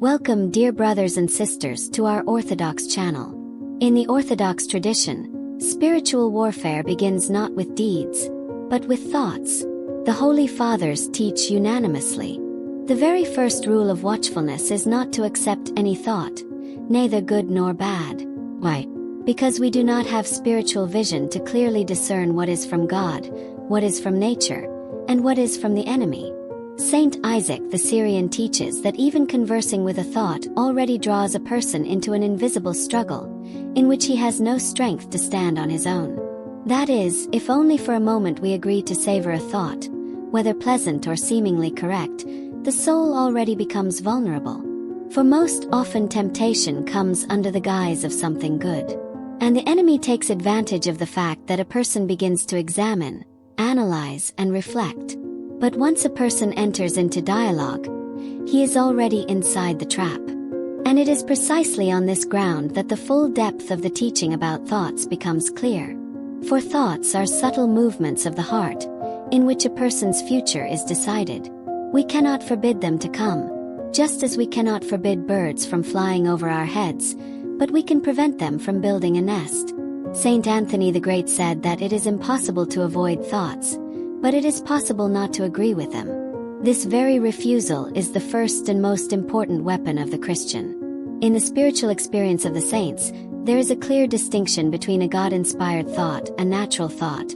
Welcome, dear brothers and sisters, to our Orthodox channel. In the Orthodox tradition, spiritual warfare begins not with deeds, but with thoughts. The Holy Fathers teach unanimously. The very first rule of watchfulness is not to accept any thought, neither good nor bad. Why? Because we do not have spiritual vision to clearly discern what is from God, what is from nature, and what is from the enemy. Saint Isaac the Syrian teaches that even conversing with a thought already draws a person into an invisible struggle, in which he has no strength to stand on his own. That is, if only for a moment we agree to savor a thought, whether pleasant or seemingly correct, the soul already becomes vulnerable. For most often temptation comes under the guise of something good. And the enemy takes advantage of the fact that a person begins to examine, analyze, and reflect. But once a person enters into dialogue, he is already inside the trap. And it is precisely on this ground that the full depth of the teaching about thoughts becomes clear. For thoughts are subtle movements of the heart, in which a person's future is decided. We cannot forbid them to come, just as we cannot forbid birds from flying over our heads, but we can prevent them from building a nest. Saint Anthony the Great said that it is impossible to avoid thoughts, but it is possible not to agree with them. This very refusal is the first and most important weapon of the Christian. In the spiritual experience of the saints, there is a clear distinction between a God-inspired thought, a natural thought,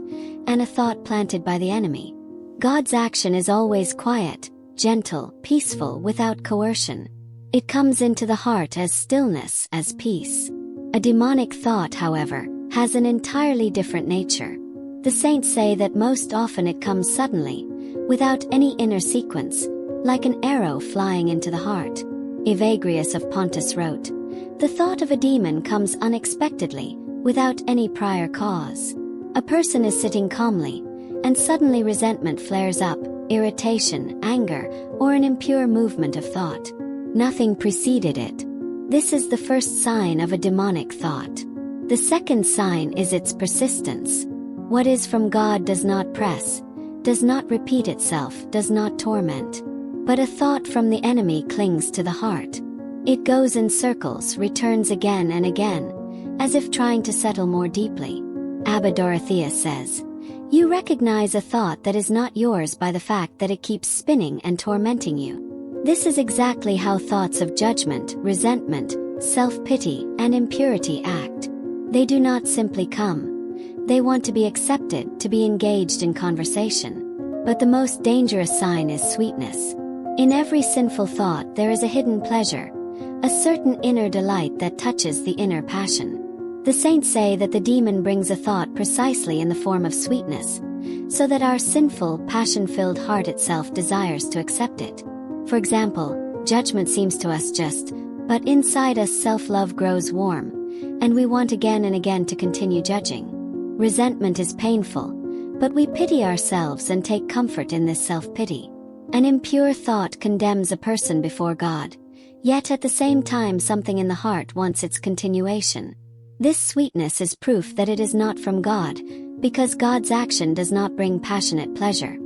and a thought planted by the enemy. God's action is always quiet, gentle, peaceful, without coercion. It comes into the heart as stillness, as peace. A demonic thought, however, has an entirely different nature. The saints say that most often it comes suddenly, without any inner sequence, like an arrow flying into the heart. Evagrius of Pontus wrote, "The thought of a demon comes unexpectedly, without any prior cause. A person is sitting calmly, and suddenly resentment flares up, irritation, anger, or an impure movement of thought. Nothing preceded it. This is the first sign of a demonic thought. The second sign is its persistence. What is from God does not press, does not repeat itself, does not torment. But a thought from the enemy clings to the heart. It goes in circles, returns again and again, as if trying to settle more deeply." Abba Dorotheus says, "You recognize a thought that is not yours by the fact that it keeps spinning and tormenting you. This is exactly how thoughts of judgment, resentment, self-pity, and impurity act. They do not simply come. They want to be accepted, to be engaged in conversation. But the most dangerous sign is sweetness. In every sinful thought there is a hidden pleasure, a certain inner delight that touches the inner passion. The saints say that the demon brings a thought precisely in the form of sweetness, so that our sinful, passion-filled heart itself desires to accept it. For example, judgment seems to us just, but inside us self-love grows warm, and we want again and again to continue judging. Resentment is painful, but we pity ourselves and take comfort in this self-pity. An impure thought condemns a person before God, yet at the same time something in the heart wants its continuation. This sweetness is proof that it is not from God, because God's action does not bring passionate pleasure.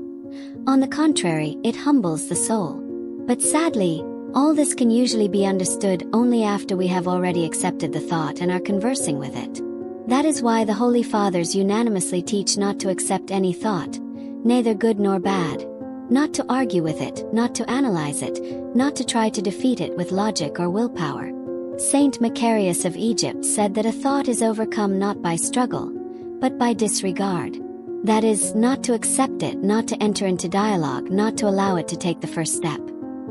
On the contrary, it humbles the soul. But sadly, all this can usually be understood only after we have already accepted the thought and are conversing with it. That is why the Holy Fathers unanimously teach not to accept any thought, neither good nor bad, not to argue with it, not to analyze it, not to try to defeat it with logic or willpower. Saint Macarius of Egypt said that a thought is overcome not by struggle, but by disregard. That is, not to accept it, not to enter into dialogue, not to allow it to take the first step.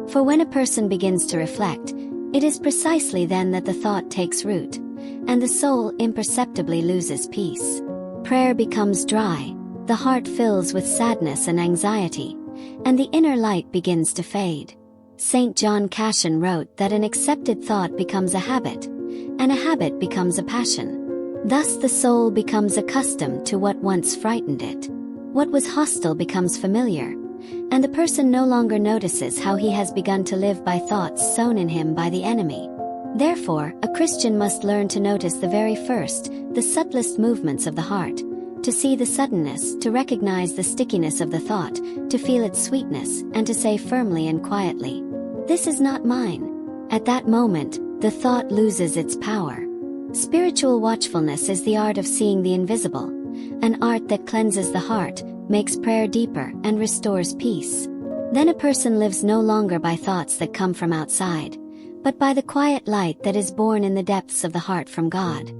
For when a person begins to reflect, it is precisely then that the thought takes root, and the soul imperceptibly loses peace. Prayer becomes dry, the heart fills with sadness and anxiety, and the inner light begins to fade. Saint John Cassian wrote that an accepted thought becomes a habit, and a habit becomes a passion. Thus the soul becomes accustomed to what once frightened it. What was hostile becomes familiar, and the person no longer notices how he has begun to live by thoughts sown in him by the enemy. Therefore, a Christian must learn to notice the very first, the subtlest movements of the heart, to see the suddenness, to recognize the stickiness of the thought, to feel its sweetness, and to say firmly and quietly, "This is not mine," At that moment, the thought loses its power. Spiritual watchfulness is the art of seeing the invisible, an art that cleanses the heart, makes prayer deeper, and restores peace. Then a person lives no longer by thoughts that come from outside, but by the quiet light that is born in the depths of the heart from God.